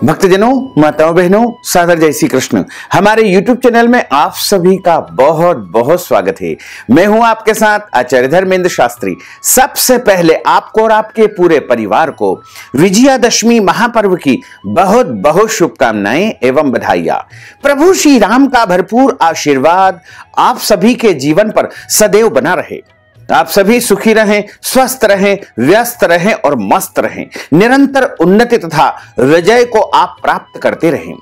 भक्तजनों, माताओं, बहनों, सादर जय श्री कृष्ण। हमारे YouTube चैनल में आप सभी का बहुत बहुत स्वागत है। मैं हूं आपके साथ आचार्य धर्मेंद्र शास्त्री। सबसे पहले आपको और आपके पूरे परिवार को विजयादशमी महापर्व की बहुत बहुत शुभकामनाएं एवं बधाइयां। प्रभु श्री राम का भरपूर आशीर्वाद आप सभी के जीवन पर सदैव बना रहे। आप सभी सुखी रहें, स्वस्थ रहें, व्यस्त रहें और मस्त रहें। निरंतर उन्नति तथा विजय को आप प्राप्त करते रहें।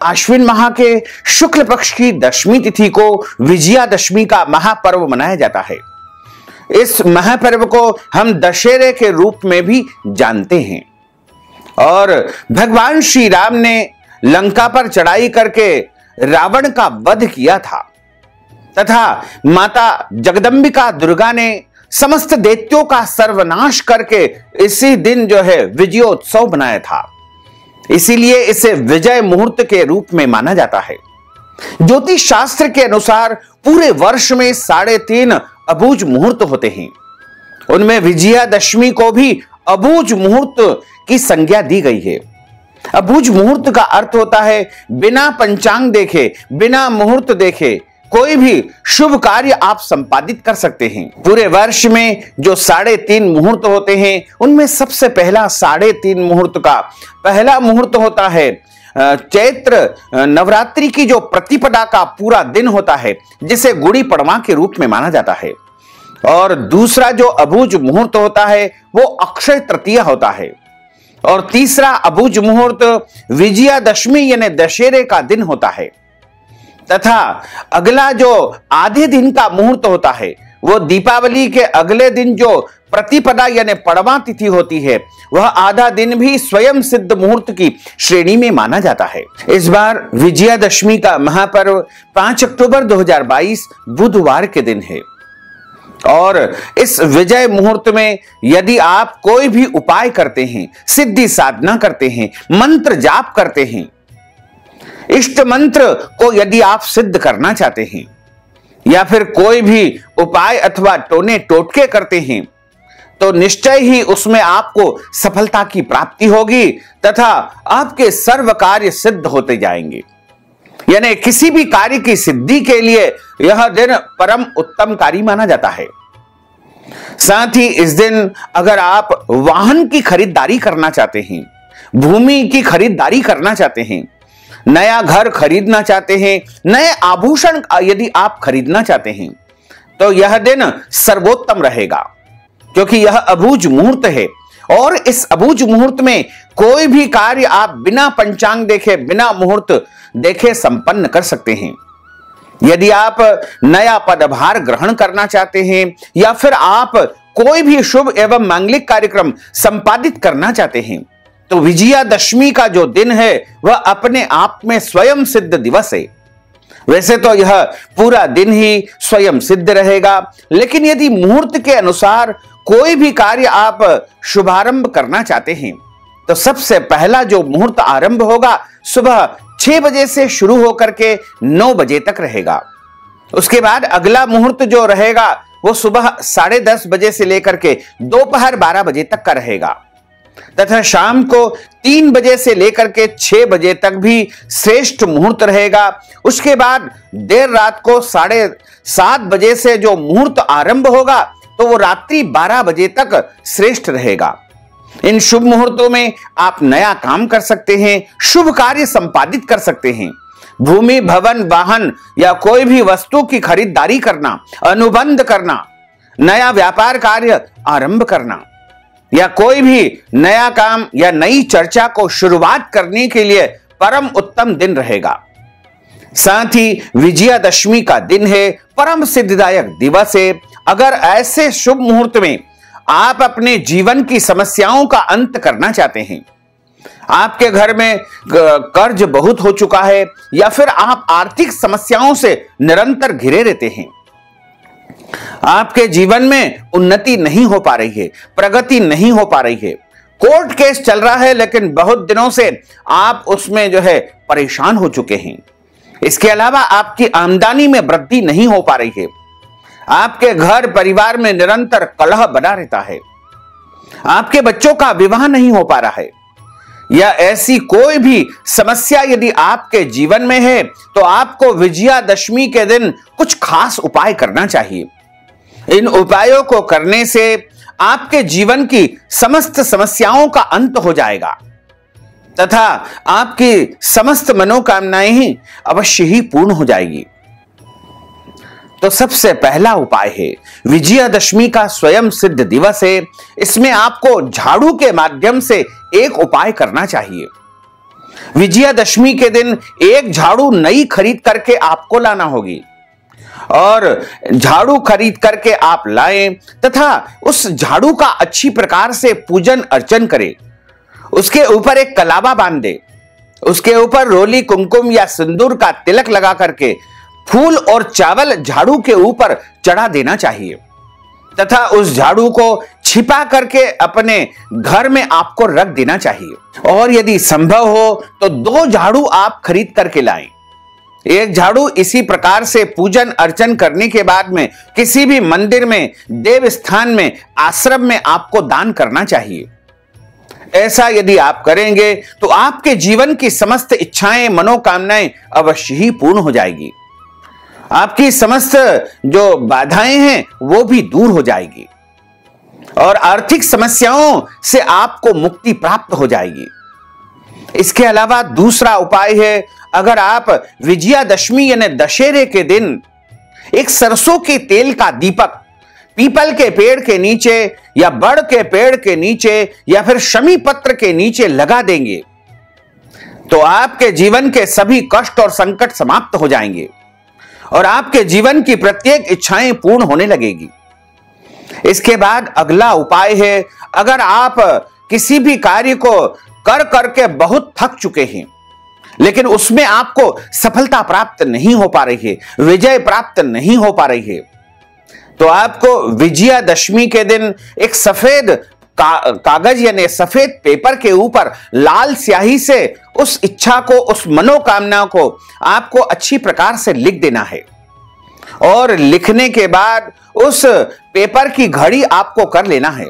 आश्विन माह के शुक्ल पक्ष की दशमी तिथि को विजयादशमी का महापर्व मनाया जाता है। इस महापर्व को हम दशहरे के रूप में भी जानते हैं। और भगवान श्री राम ने लंका पर चढ़ाई करके रावण का वध किया था तथा माता जगदंबिका दुर्गा ने समस्त दैत्यों का सर्वनाश करके इसी दिन जो है विजयोत्सव बनाया था। इसीलिए इसे विजय मुहूर्त के रूप में माना जाता है। ज्योतिष शास्त्र के अनुसार पूरे वर्ष में 3.5 अबूझ मुहूर्त होते हैं। उनमें विजयादशमी को भी अबूझ मुहूर्त की संज्ञा दी गई है। अबूझ मुहूर्त का अर्थ होता है बिना पंचांग देखे, बिना मुहूर्त देखे कोई भी शुभ कार्य आप संपादित कर सकते हैं। पूरे वर्ष में जो 3.5 मुहूर्त होते हैं, उनमें सबसे पहला 3.5 मुहूर्त का पहला मुहूर्त होता है चैत्र नवरात्रि की जो प्रतिपदा का पूरा दिन होता है, जिसे गुड़ी पड़वा के रूप में माना जाता है। और दूसरा जो अबूझ मुहूर्त होता है वो अक्षय तृतीया होता है। और तीसरा अबूझ मुहूर्त विजयादशमी यानी दशहरे का दिन होता है। तथा अगला जो आधे दिन का मुहूर्त होता है वो दीपावली के अगले दिन जो प्रतिपदा यानी पड़वा तिथि होती है, वह आधा दिन भी स्वयं सिद्ध मुहूर्त की श्रेणी में माना जाता है। इस बार विजयादशमी का महापर्व 5 अक्टूबर 2022 बुधवार के दिन है। और इस विजय मुहूर्त में यदि आप कोई भी उपाय करते हैं, सिद्धि साधना करते हैं, मंत्र जाप करते हैं, इष्ट मंत्र को यदि आप सिद्ध करना चाहते हैं या फिर कोई भी उपाय अथवा टोने टोटके करते हैं, तो निश्चय ही उसमें आपको सफलता की प्राप्ति होगी तथा आपके सर्व कार्य सिद्ध होते जाएंगे। यानी किसी भी कार्य की सिद्धि के लिए यह दिन परम उत्तमकारी माना जाता है। साथ ही इस दिन अगर आप वाहन की खरीदारी करना चाहते हैं, भूमि की खरीदारी करना चाहते हैं, नया घर खरीदना चाहते हैं, नए आभूषण यदि आप खरीदना चाहते हैं, तो यह दिन सर्वोत्तम रहेगा, क्योंकि यह अबूझ मुहूर्त है। और इस अबूझ मुहूर्त में कोई भी कार्य आप बिना पंचांग देखे, बिना मुहूर्त देखे संपन्न कर सकते हैं। यदि आप नया पदभार ग्रहण करना चाहते हैं या फिर आप कोई भी शुभ एवं मांगलिक कार्यक्रम संपादित करना चाहते हैं, तो विजयादशमी का जो दिन है वह अपने आप में स्वयं सिद्ध दिवस है। वैसे तो यह पूरा दिन ही स्वयं सिद्ध रहेगा, लेकिन यदि मुहूर्त के अनुसार कोई भी कार्य आप शुभारंभ करना चाहते हैं, तो सबसे पहला जो मुहूर्त आरंभ होगा सुबह 6 बजे से शुरू होकर के 9 बजे तक रहेगा। उसके बाद अगला मुहूर्त जो रहेगा वो सुबह 10:30 बजे से लेकर के दोपहर 12 बजे तक का रहेगा। तथा शाम को 3 बजे से लेकर के 6 बजे तक भी श्रेष्ठ मुहूर्त रहेगा। उसके बाद देर रात को 7:30 बजे से जो मुहूर्त आरंभ होगा, तो वो रात्रि 12 बजे तक श्रेष्ठ रहेगा। इन शुभ मुहूर्तों में आप नया काम कर सकते हैं, शुभ कार्य संपादित कर सकते हैं। भूमि, भवन, वाहन या कोई भी वस्तु की खरीदारी करना, अनुबंध करना, नया व्यापार कार्य आरंभ करना या कोई भी नया काम या नई चर्चा को शुरुआत करने के लिए परम उत्तम दिन रहेगा। साथ ही विजयादशमी का दिन है, परम सिद्धिदायक दिवस है। अगर ऐसे शुभ मुहूर्त में आप अपने जीवन की समस्याओं का अंत करना चाहते हैं, आपके घर में कर्ज बहुत हो चुका है या फिर आप आर्थिक समस्याओं से निरंतर घिरे रहते हैं, आपके जीवन में उन्नति नहीं हो पा रही है, प्रगति नहीं हो पा रही है, कोर्ट केस चल रहा है लेकिन बहुत दिनों से आप उसमें जो है परेशान हो चुके हैं। इसके अलावा आपकी आमदनी में वृद्धि नहीं हो पा रही है, आपके घर परिवार में निरंतर कलह बना रहता है, आपके बच्चों का विवाह नहीं हो पा रहा है, या ऐसी कोई भी समस्या यदि आपके जीवन में है तो आपको विजयादशमी के दिन कुछ खास उपाय करना चाहिए। इन उपायों को करने से आपके जीवन की समस्त समस्याओं का अंत हो जाएगा तथा आपकी समस्त मनोकामनाएं ही अवश्य ही पूर्ण हो जाएगी। तो सबसे पहला उपाय है, विजयादशमी का स्वयं सिद्ध दिवस है, इसमें आपको झाड़ू के माध्यम से एक उपाय करना चाहिए। विजयादशमी के दिन एक झाड़ू नई खरीद करके आपको लाना होगी और झाड़ू खरीद करके आप लाएं तथा उस झाड़ू का अच्छी प्रकार से पूजन अर्चन करें। उसके ऊपर एक कलावा बांध दे, उसके ऊपर रोली कुमकुम या सिंदूर का तिलक लगा करके फूल और चावल झाड़ू के ऊपर चढ़ा देना चाहिए तथा उस झाड़ू को छिपा करके अपने घर में आपको रख देना चाहिए। और यदि संभव हो तो 2 झाड़ू आप खरीद करके लाएं। एक झाड़ू इसी प्रकार से पूजन अर्चन करने के बाद में किसी भी मंदिर में, देव स्थान में, आश्रम में आपको दान करना चाहिए। ऐसा यदि आप करेंगे तो आपके जीवन की समस्त इच्छाएं, मनोकामनाएं अवश्य ही पूर्ण हो जाएगी। आपकी समस्त जो बाधाएं हैं वो भी दूर हो जाएगी और आर्थिक समस्याओं से आपको मुक्ति प्राप्त हो जाएगी। इसके अलावा दूसरा उपाय है, अगर आप विजयादशमी यानी दशहरे के दिन एक सरसों के तेल का दीपक पीपल के पेड़ के नीचे या बड़ के पेड़ के नीचे या फिर शमी पत्र के नीचे लगा देंगे तो आपके जीवन के सभी कष्ट और संकट समाप्त हो जाएंगे और आपके जीवन की प्रत्येक इच्छाएं पूर्ण होने लगेगी। इसके बाद अगला उपाय है, अगर आप किसी भी कार्य को कर करके बहुत थक चुके हैं लेकिन उसमें आपको सफलता प्राप्त नहीं हो पा रही है, विजय प्राप्त नहीं हो पा रही है, तो आपको विजयादशमी के दिन एक सफेद कागज यानी सफेद पेपर के ऊपर लाल स्याही से उस इच्छा को, उस मनोकामना को आपको अच्छी प्रकार से लिख देना है और लिखने के बाद उस पेपर की घड़ी आपको कर लेना है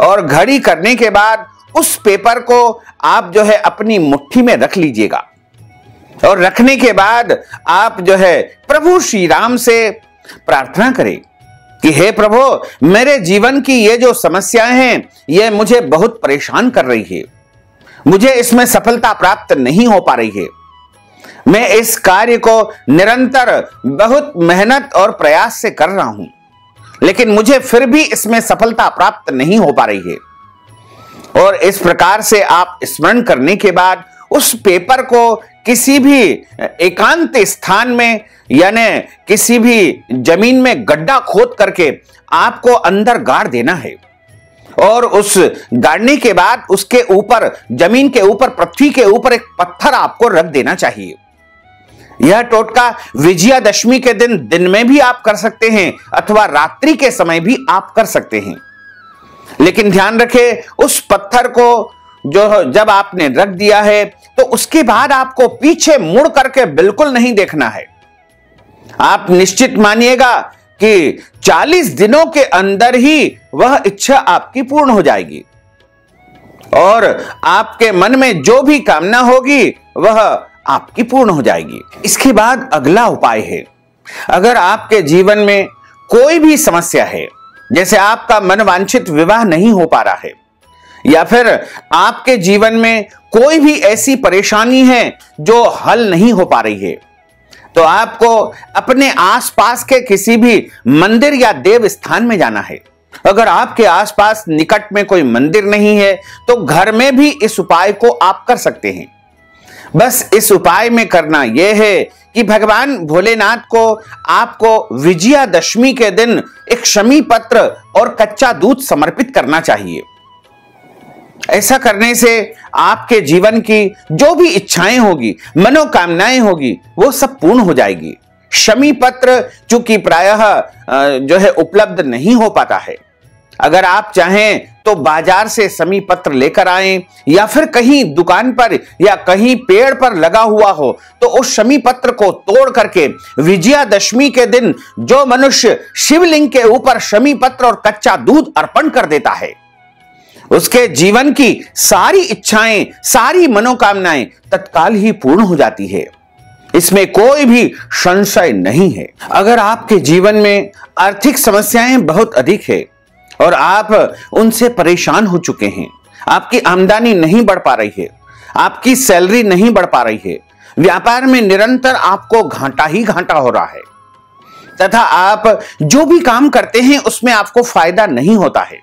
और घड़ी करने के बाद उस पेपर को आप जो है अपनी मुट्ठी में रख लीजिएगा और रखने के बाद आप जो है प्रभु श्री राम से प्रार्थना करें कि हे प्रभु, मेरे जीवन की ये जो समस्याएं हैं ये मुझे बहुत परेशान कर रही है, मुझे इसमें सफलता प्राप्त नहीं हो पा रही है, मैं इस कार्य को निरंतर बहुत मेहनत और प्रयास से कर रहा हूं लेकिन मुझे फिर भी इसमें सफलता प्राप्त नहीं हो पा रही है। और इस प्रकार से आप स्मरण करने के बाद उस पेपर को किसी भी एकांत स्थान में यानी किसी भी जमीन में गड्ढा खोद करके आपको अंदर गाड़ देना है और उस गाड़ने के बाद उसके ऊपर, जमीन के ऊपर, पृथ्वी के ऊपर एक पत्थर आपको रख देना चाहिए। यह टोटका विजयादशमी के दिन में भी आप कर सकते हैं अथवा रात्रि के समय भी आप कर सकते हैं, लेकिन ध्यान रखें उस पत्थर को जो जब आपने रख दिया है तो उसके बाद आपको पीछे मुड़ करके बिल्कुल नहीं देखना है। आप निश्चित मानिएगा कि 40 दिनों के अंदर ही वह इच्छा आपकी पूर्ण हो जाएगी और आपके मन में जो भी कामना होगी वह आपकी पूर्ण हो जाएगी। इसके बाद अगला उपाय है, अगर आपके जीवन में कोई भी समस्या है, जैसे आपका मनवांछित विवाह नहीं हो पा रहा है या फिर आपके जीवन में कोई भी ऐसी परेशानी है जो हल नहीं हो पा रही है, तो आपको अपने आसपास के किसी भी मंदिर या देव स्थान में जाना है। अगर आपके आसपास निकट में कोई मंदिर नहीं है तो घर में भी इस उपाय को आप कर सकते हैं। बस इस उपाय में करना यह है कि भगवान भोलेनाथ को आपको विजयादशमी के दिन एक शमी पत्र और कच्चा दूध समर्पित करना चाहिए। ऐसा करने से आपके जीवन की जो भी इच्छाएं होगी, मनोकामनाएं होगी, वो सब पूर्ण हो जाएगी। शमी पत्र चूंकि प्रायः जो है उपलब्ध नहीं हो पाता है, अगर आप चाहें तो बाजार से शमी पत्र लेकर आएं या फिर कहीं दुकान पर या कहीं पेड़ पर लगा हुआ हो तो उस शमी पत्र को तोड़ करके विजयादशमी के दिन जो मनुष्य शिवलिंग के ऊपर शमी पत्र और कच्चा दूध अर्पण कर देता है उसके जीवन की सारी इच्छाएं, सारी मनोकामनाएं तत्काल ही पूर्ण हो जाती है। इसमें कोई भी संशय नहीं है। अगर आपके जीवन में आर्थिक समस्याएं बहुत अधिक है और आप उनसे परेशान हो चुके हैं, आपकी आमदनी नहीं बढ़ पा रही है, आपकी सैलरी नहीं बढ़ पा रही है, व्यापार में निरंतर आपको घाटा ही घाटा हो रहा है तथा आप जो भी काम करते हैं उसमें आपको फायदा नहीं होता है,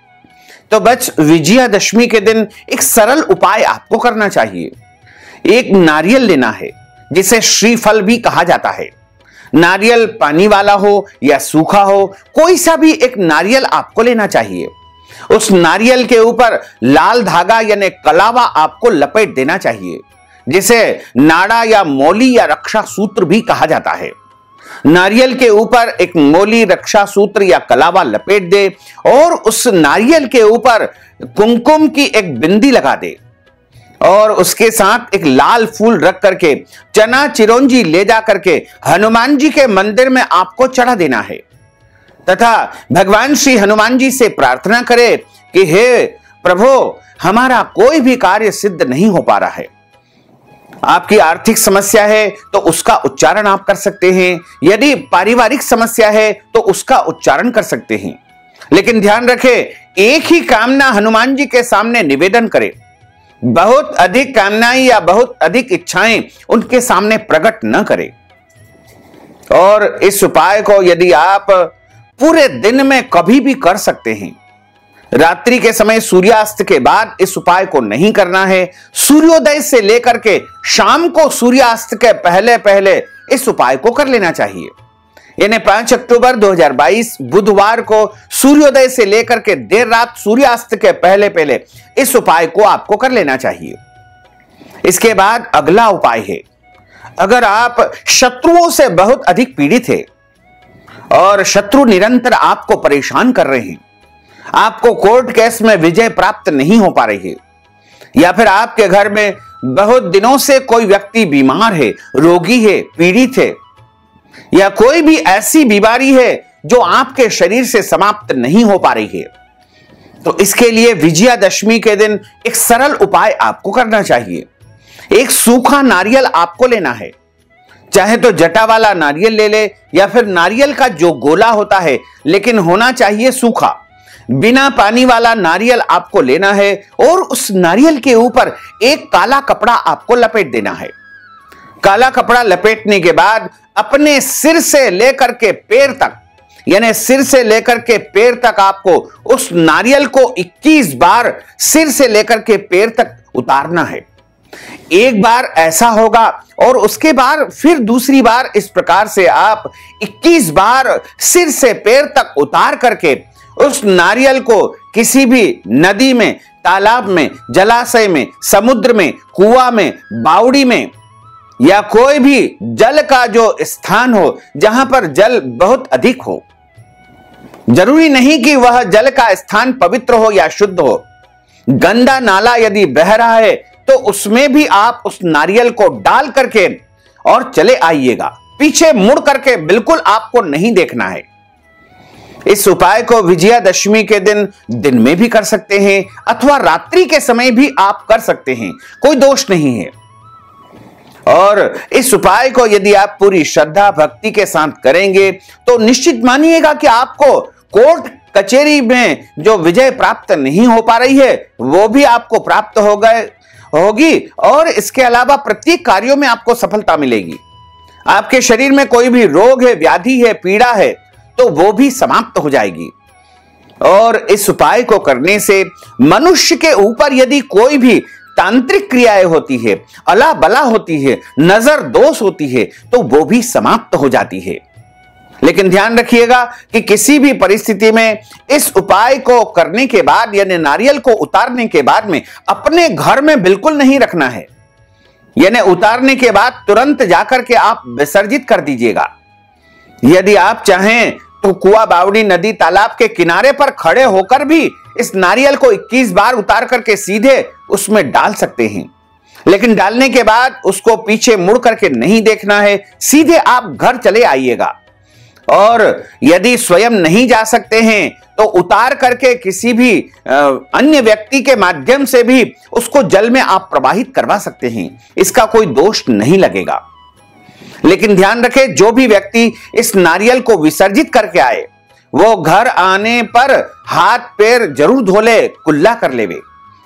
तो बस विजयादशमी के दिन एक सरल उपाय आपको करना चाहिए। एक नारियल लेना है, जिसे श्रीफल भी कहा जाता है। नारियल पानी वाला हो या सूखा हो, कोई सा भी एक नारियल आपको लेना चाहिए। उस नारियल के ऊपर लाल धागा यानी कलावा आपको लपेट देना चाहिए, जिसे नाड़ा या मौली या रक्षा सूत्र भी कहा जाता है। नारियल के ऊपर एक मौली, रक्षा सूत्र या कलावा लपेट दे और उस नारियल के ऊपर कुमकुम की एक बिंदी लगा दे और उसके साथ एक लाल फूल रख करके चना चिरौंजी ले जा करके हनुमान जी के मंदिर में आपको चढ़ा देना है तथा भगवान श्री हनुमान जी से प्रार्थना करें कि हे प्रभु, हमारा कोई भी कार्य सिद्ध नहीं हो पा रहा है। आपकी आर्थिक समस्या है तो उसका उच्चारण आप कर सकते हैं, यदि पारिवारिक समस्या है तो उसका उच्चारण कर सकते हैं, लेकिन ध्यान रखें एक ही कामना हनुमान जी के सामने निवेदन करें। बहुत अधिक कामनाएं या बहुत अधिक इच्छाएं उनके सामने प्रकट न करें। और इस उपाय को यदि आप पूरे दिन में कभी भी कर सकते हैं, रात्रि के समय सूर्यास्त के बाद इस उपाय को नहीं करना है, सूर्योदय से लेकर के शाम को सूर्यास्त के पहले पहले इस उपाय को कर लेना चाहिए। यानी 5 अक्टूबर 2022 बुधवार को सूर्योदय से लेकर के देर रात सूर्यास्त के पहले पहले इस उपाय को आपको कर लेना चाहिए। इसके बाद अगला उपाय है, अगर आप शत्रुओं से बहुत अधिक पीड़ित है और शत्रु निरंतर आपको परेशान कर रहे हैं, आपको कोर्ट केस में विजय प्राप्त नहीं हो पा रही है, या फिर आपके घर में बहुत दिनों से कोई व्यक्ति बीमार है, रोगी है, पीड़ित है, या कोई भी ऐसी बीमारी है जो आपके शरीर से समाप्त नहीं हो पा रही है, तो इसके लिए विजयादशमी के दिन एक सरल उपाय आपको करना चाहिए। एक सूखा नारियल आपको लेना है, चाहे तो जटा वाला नारियल ले ले या फिर नारियल का जो गोला होता है, लेकिन होना चाहिए सूखा। बिना पानी वाला नारियल आपको लेना है और उस नारियल के ऊपर एक काला कपड़ा आपको लपेट देना है। काला कपड़ा लपेटने के बाद अपने सिर से लेकर के पैर तक, यानी सिर से लेकर के पैर तक आपको उस नारियल को 21 बार सिर से लेकर के पैर तक उतारना है। एक बार ऐसा होगा और उसके बाद फिर दूसरी बार इस प्रकार से आप 21 बार सिर से पैर तक उतार करके उस नारियल को किसी भी नदी में, तालाब में, जलाशय में, समुद्र में, कुआं में, बावड़ी में या कोई भी जल का जो स्थान हो जहां पर जल बहुत अधिक हो, जरूरी नहीं कि वह जल का स्थान पवित्र हो या शुद्ध हो, गंदा नाला यदि बह रहा है तो उसमें भी आप उस नारियल को डाल करके और चले आइएगा। पीछे मुड़ करके बिल्कुल आपको नहीं देखना है। इस उपाय को विजयादशमी के दिन में भी कर सकते हैं अथवा रात्रि के समय भी आप कर सकते हैं, कोई दोष नहीं है। और इस उपाय को यदि आप पूरी श्रद्धा भक्ति के साथ करेंगे तो निश्चित मानिएगा कि आपको कोर्ट कचहरी में जो विजय प्राप्त नहीं हो पा रही है वो भी आपको प्राप्त होगी और इसके अलावा प्रत्येक कार्यों में आपको सफलता मिलेगी। आपके शरीर में कोई भी रोग है, व्याधि है, पीड़ा है तो वो भी समाप्त हो जाएगी। और इस उपाय को करने से मनुष्य के ऊपर यदि कोई भी तांत्रिक क्रियाएं होती है, अला बला होती है, नजर दोष होती है तो वो भी समाप्त हो जाती है। लेकिन ध्यान रखिएगा कि किसी भी परिस्थिति में इस उपाय को करने के बाद यानी नारियल को उतारने के बाद में अपने घर में बिल्कुल नहीं रखना है, यानी उतारने के बाद तुरंत जाकर के आप विसर्जित कर दीजिएगा। यदि आप चाहें तो कुआं, बावड़ी, नदी, तालाब के किनारे पर खड़े होकर भी इस नारियल को 21 बार उतार करके सीधे उसमें डाल सकते हैं, लेकिन डालने के बाद उसको पीछे मुड़ करके नहीं देखना है, सीधे आप घर चले आइएगा। और यदि स्वयं नहीं जा सकते हैं तो उतार करके किसी भी अन्य व्यक्ति के माध्यम से भी उसको जल में आप प्रवाहित करवा सकते हैं, इसका कोई दोष नहीं लगेगा। लेकिन ध्यान रखें, जो भी व्यक्ति इस नारियल को विसर्जित करके आए वो घर आने पर हाथ पैर जरूर धो ले, कुल्ला कर लेवे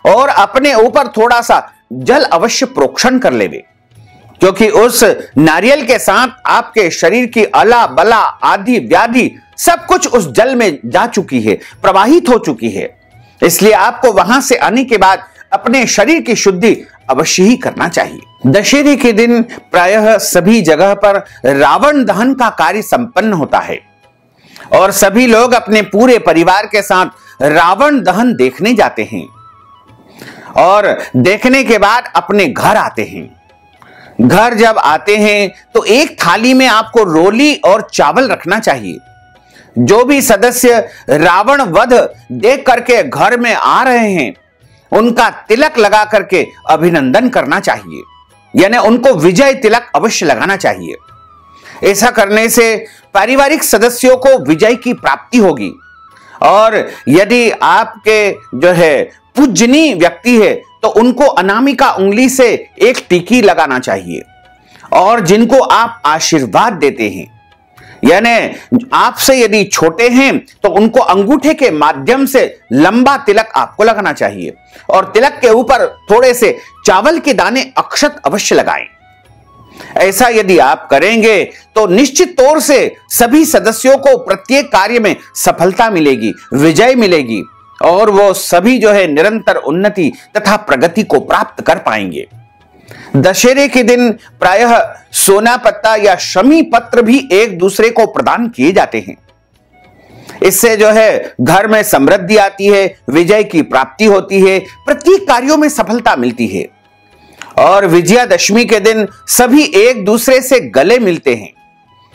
और अपने ऊपर थोड़ा सा जल अवश्य प्रोक्षण कर लेवे, क्योंकि उस नारियल के साथ आपके शरीर की अला बला आदि व्याधि सब कुछ उस जल में जा चुकी है, प्रवाहित हो चुकी है। इसलिए आपको वहां से आने के बाद अपने शरीर की शुद्धि अवश्य ही करना चाहिए। दशहरे के दिन प्रायः सभी जगह पर रावण दहन का कार्य संपन्न होता है और सभी लोग अपने पूरे परिवार के साथ रावण दहन देखने जाते हैं और देखने के बाद अपने घर आते हैं। घर जब आते हैं तो एक थाली में आपको रोली और चावल रखना चाहिए। जो भी सदस्य रावण वध देख करके घर में आ रहे हैं उनका तिलक लगा करके अभिनंदन करना चाहिए, यानी उनको विजय तिलक अवश्य लगाना चाहिए। ऐसा करने से पारिवारिक सदस्यों को विजय की प्राप्ति होगी। और यदि आपके जो है पूजनीय व्यक्ति है तो उनको अनामिका उंगली से एक टिकी लगाना चाहिए। और जिनको आप आशीर्वाद देते हैं, यानी आपसे यदि छोटे हैं तो उनको अंगूठे के माध्यम से लंबा तिलक आपको लगाना चाहिए और तिलक के ऊपर थोड़े से चावल के दाने अक्षत अवश्य लगाएं। ऐसा यदि आप करेंगे तो निश्चित तौर से सभी सदस्यों को प्रत्येक कार्य में सफलता मिलेगी, विजय मिलेगी और वो सभी जो है निरंतर उन्नति तथा प्रगति को प्राप्त कर पाएंगे। दशहरे के दिन प्रायः सोना पत्ता या शमी पत्र भी एक दूसरे को प्रदान किए जाते हैं। इससे जो है घर में समृद्धि आती है, विजय की प्राप्ति होती है, प्रत्येक कार्यों में सफलता मिलती है। और विजयादशमी के दिन सभी एक दूसरे से गले मिलते हैं,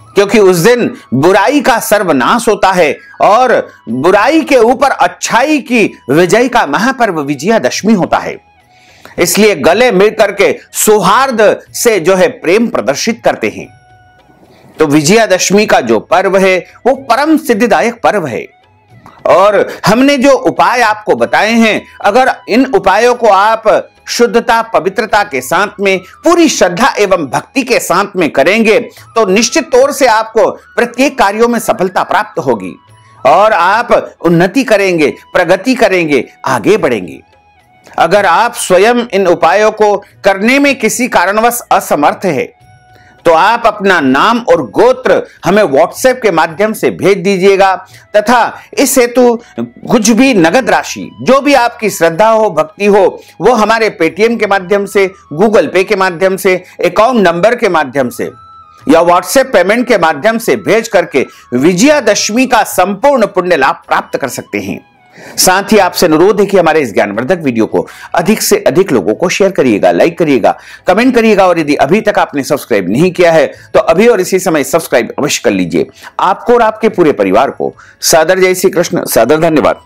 क्योंकि उस दिन बुराई का सर्वनाश होता है और बुराई के ऊपर अच्छाई की विजय का महापर्व विजयादशमी होता है। इसलिए गले मिलकर के सौहार्द से जो है प्रेम प्रदर्शित करते हैं। तो विजयादशमी का जो पर्व है वो परम सिद्धिदायक पर्व है और हमने जो उपाय आपको बताए हैं, अगर इन उपायों को आप शुद्धता पवित्रता के साथ में पूरी श्रद्धा एवं भक्ति के साथ में करेंगे तो निश्चित तौर से आपको प्रत्येक कार्यों में सफलता प्राप्त होगी और आप उन्नति करेंगे, प्रगति करेंगे, आगे बढ़ेंगे। अगर आप स्वयं इन उपायों को करने में किसी कारणवश असमर्थ है तो आप अपना नाम और गोत्र हमें व्हाट्सएप के माध्यम से भेज दीजिएगा तथा इस हेतु कुछ भी नगद राशि जो भी आपकी श्रद्धा हो, भक्ति हो, वो हमारे पेटीएम के माध्यम से, गूगल पे के माध्यम से, अकाउंट नंबर के माध्यम से या व्हाट्सएप पेमेंट के माध्यम से भेज करके विजयादशमी का संपूर्ण पुण्य लाभ प्राप्त कर सकते हैं। साथ ही आपसे अनुरोध है कि हमारे इस ज्ञानवर्धक वीडियो को अधिक से अधिक लोगों को शेयर करिएगा, लाइक करिएगा, कमेंट करिएगा और यदि अभी तक आपने सब्सक्राइब नहीं किया है तो अभी और इसी समय सब्सक्राइब अवश्य कर लीजिए। आपको और आपके पूरे परिवार को सादर जय श्री कृष्ण, सादर धन्यवाद।